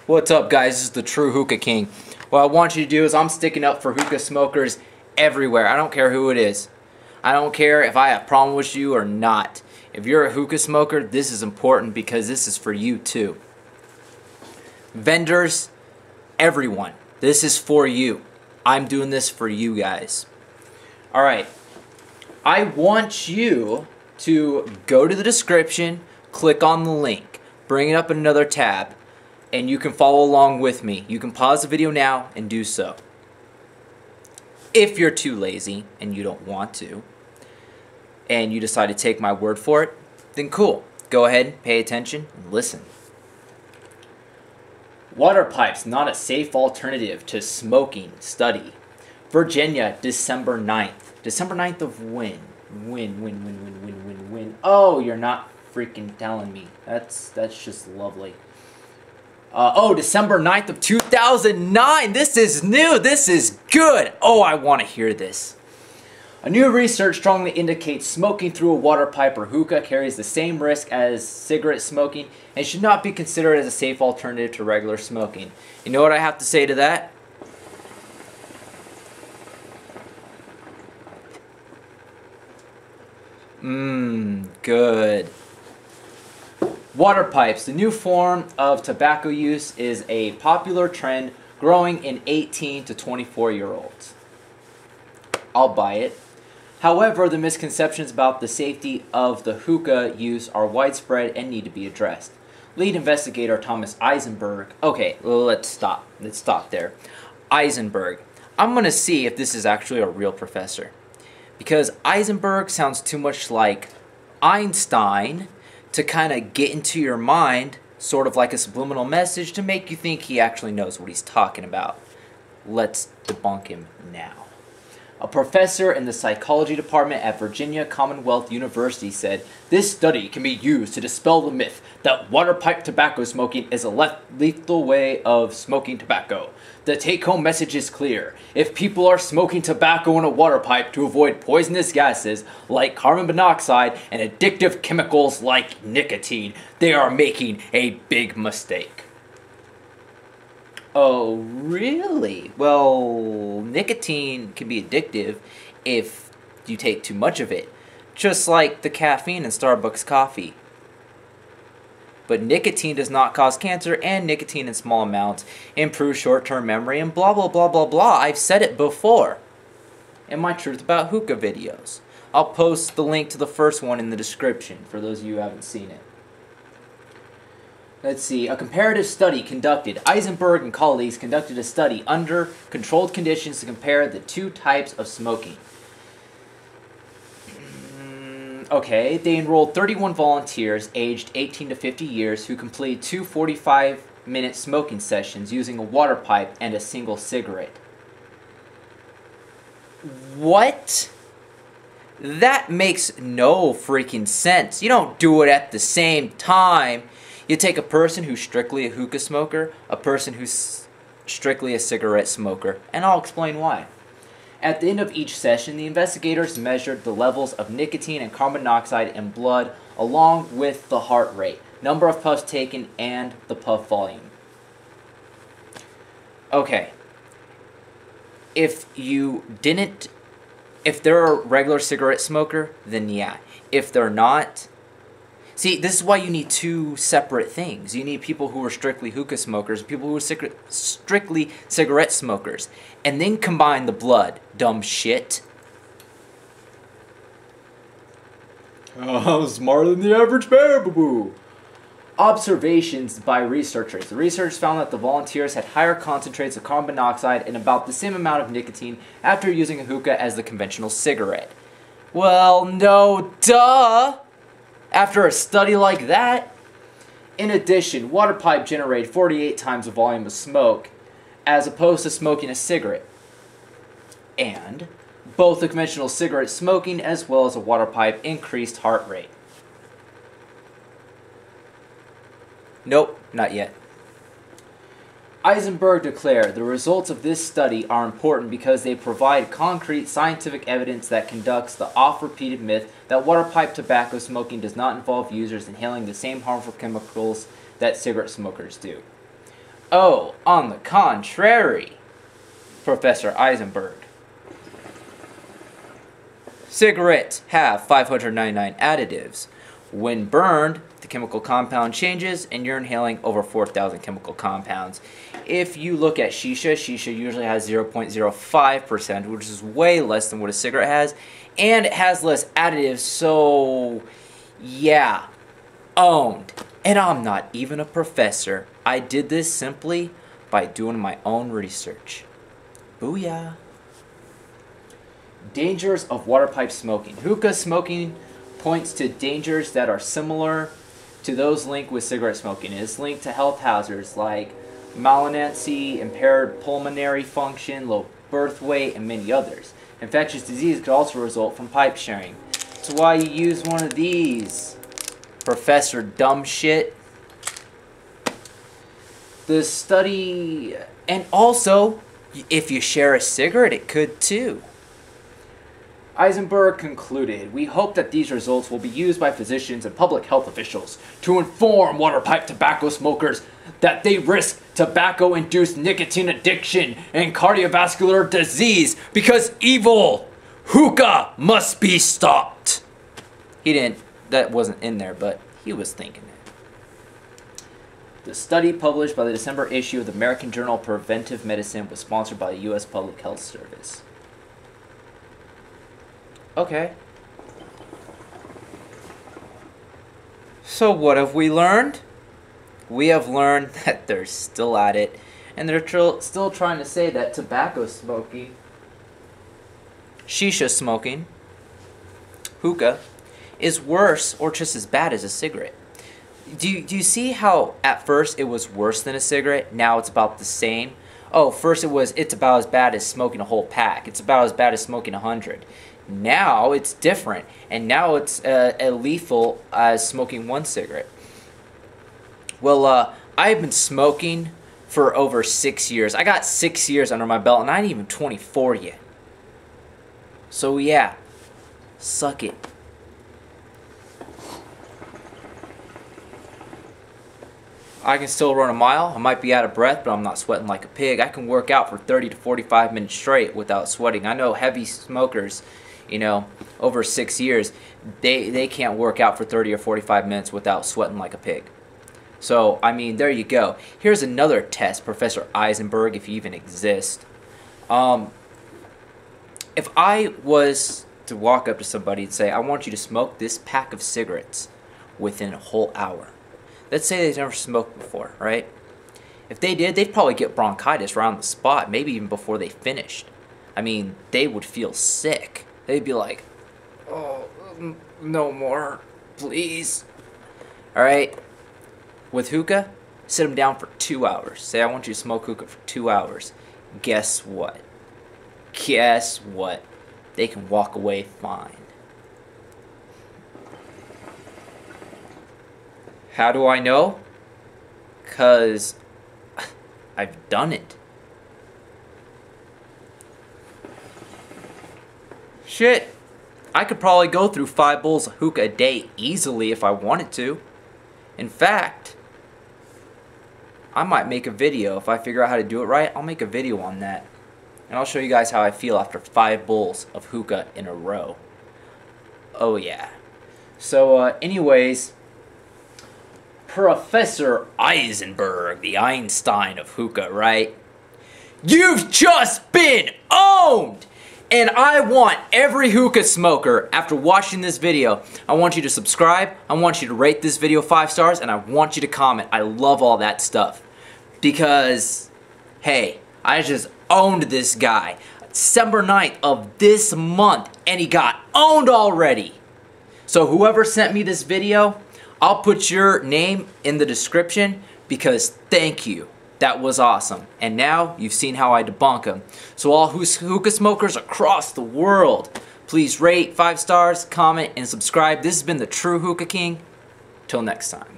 What's up, guys? This is the True Hookah King. What I want you to do is I'm sticking up for hookah smokers everywhere. I don't care who it is. I don't care if I have a problem with you or not. If you're a hookah smoker, this is important because this is for you too. Vendors, everyone, this is for you. I'm doing this for you guys. Alright, I want you to go to the description, click on the link, bring it up in another tab, and you can follow along with me. You can pause the video now and do so. If you're too lazy and you don't want to, and you decide to take my word for it, then cool. Go ahead, pay attention, and listen. Water pipes not a safe alternative to smoking. Study. Virginia, December 9th. December 9th of when? When? Oh, you're not freaking telling me. That's just lovely. December 9th of 2009. This is new. This is good. Oh, I want to hear this. A new research strongly indicates smoking through a water pipe or hookah carries the same risk as cigarette smoking and should not be considered as a safe alternative to regular smoking. You know what I have to say to that? Good. Water pipes, the new form of tobacco use, is a popular trend growing in 18 to 24-year-olds. I'll buy it. However, the misconceptions about the safety of the hookah use are widespread and need to be addressed. Lead investigator Thomas Eisenberg. Okay, let's stop. Let's stop there. Eisenberg. I'm going to see if this is actually a real professor. Because Eisenberg sounds too much like Einstein to kind of get into your mind, sort of like a subliminal message to make you think he actually knows what he's talking about. Let's debunk him now. A professor in the psychology department at Virginia Commonwealth University said, "This study can be used to dispel the myth that water pipe tobacco smoking is a lethal way of smoking tobacco. The take-home message is clear. If people are smoking tobacco in a water pipe to avoid poisonous gases like carbon monoxide and addictive chemicals like nicotine, they are making a big mistake." Oh, really? Well, nicotine can be addictive if you take too much of it, just like the caffeine in Starbucks coffee. But nicotine does not cause cancer, and nicotine in small amounts improves short-term memory, and blah, blah, blah, blah, blah. I've said it before in my Truth About Hookah videos. I'll post the link to the first one in the description for those of you who haven't seen it. Let's see, a comparative study conducted. Eisenberg and colleagues conducted a study under controlled conditions to compare the two types of smoking. Okay, they enrolled 31 volunteers aged 18 to 50 years who completed two 45-minute smoking sessions using a water pipe and a single cigarette. What? That makes no freaking sense. You don't do it at the same time. You take a person who's strictly a hookah smoker, a person who's strictly a cigarette smoker, and I'll explain why. At the end of each session, the investigators measured the levels of nicotine and carbon monoxide in blood along with the heart rate, number of puffs taken, and the puff volume. Okay. If they're a regular cigarette smoker, then yeah. If they're not, see, this is why you need two separate things. You need people who are strictly hookah smokers, people who are strictly cigarette smokers, and then combine the blood, dumb shit. I'm smarter than the average bear, boo-boo. Observations by researchers. The researchers found that the volunteers had higher concentrates of carbon monoxide and about the same amount of nicotine after using a hookah as the conventional cigarette. Well, no, duh! After a study like that. In addition, water pipe generated 48 times the volume of smoke as opposed to smoking a cigarette. And both the conventional cigarette smoking as well as a water pipe increased heart rate. Nope, not yet. Eisenberg declared, "The results of this study are important because they provide concrete scientific evidence that conducts the oft-repeated myth that water pipe tobacco smoking does not involve users inhaling the same harmful chemicals that cigarette smokers do." Oh, on the contrary, Professor Eisenberg. Cigarettes have 599 additives. When burned, the chemical compound changes and you're inhaling over 4,000 chemical compounds. If you look at shisha usually has 0.05%, which is way less than what a cigarette has, and it has less additives, so yeah, owned. And I'm not even a professor. I did this simply by doing my own research. Booyah. Dangers of water pipe smoking. Hookah smoking points to dangers that are similar to those linked with cigarette smoking. It is linked to health hazards like malignancy, impaired pulmonary function, low birth weight, and many others. Infectious disease could also result from pipe sharing. So why you use one of these, Professor Dumb Shit? The study, and also, if you share a cigarette, it could too. Eisenberg concluded, we hope that these results will be used by physicians and public health officials to inform water pipe tobacco smokers that they risk tobacco-induced nicotine addiction and cardiovascular disease because evil hookah must be stopped. He didn't, that wasn't in there, but he was thinking it. The study published by the December issue of the American Journal of Preventive Medicine was sponsored by the U.S. Public Health Service. Okay. So what have we learned? We have learned that they're still at it, and they're still trying to say that tobacco smoking, shisha smoking, hookah, is worse or just as bad as a cigarette. Do you see how at first it was worse than a cigarette, now it's about the same? Oh, first it's about as bad as smoking a whole pack. It's about as bad as smoking 100. Now it's different, and now it's as lethal as smoking one cigarette. Well, I've been smoking for over 6 years. I got 6 years under my belt, and I ain't even 24 yet. So yeah, suck it. I can still run a mile. I might be out of breath, but I'm not sweating like a pig. I can work out for 30 to 45 minutes straight without sweating. I know heavy smokers, you know, over 6 years, they can't work out for 30 or 45 minutes without sweating like a pig. So, I mean, there you go. Here's another test, Professor Eisenberg, if you even exist. If I was to walk up to somebody and say, I want you to smoke this pack of cigarettes within a whole hour. Let's say they've never smoked before, right? If they did, they'd probably get bronchitis right on the spot, maybe even before they finished. I mean, they would feel sick. They'd be like, oh, no more, please. All right? With hookah, sit them down for 2 hours. Say, I want you to smoke hookah for 2 hours. Guess what? Guess what? They can walk away fine. How do I know? 'Cause I've done it. Shit, I could probably go through 5 bowls of hookah a day easily if I wanted to. In fact, I might make a video. If I figure out how to do it right, I'll make a video on that. And I'll show you guys how I feel after 5 bowls of hookah in a row. Oh yeah. So anyways, Professor Eisenberg, the Einstein of hookah, right? You've just been owned! And I want every hookah smoker, after watching this video, I want you to subscribe, I want you to rate this video 5 stars, and I want you to comment. I love all that stuff. Because, hey, I just owned this guy. December 9th of this month, and he got owned already. So whoever sent me this video, I'll put your name in the description because thank you. That was awesome. And now you've seen how I debunk him. So all hookah smokers across the world, please rate 5 stars, comment, and subscribe. This has been the True Hookah King. Till next time.